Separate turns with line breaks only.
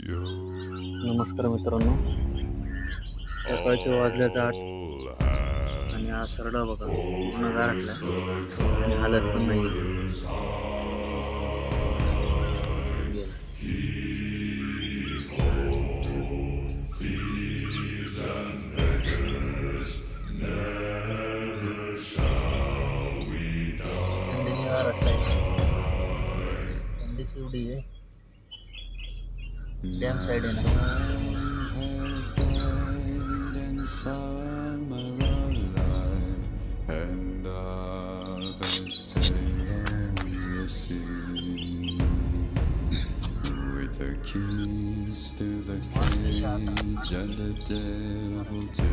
नमस्कार मित्रांनो, सकाळचे वाजल्यात 8 आणि हा सरडा बघा पूर्ण गारठला आणि हालत पण नाही. गेला. थंडीने गारठलाय. थंडीच एवढी आहे. डॅम साईड आहे ना.
And others sail on the sea with the keys to the cage and the devil to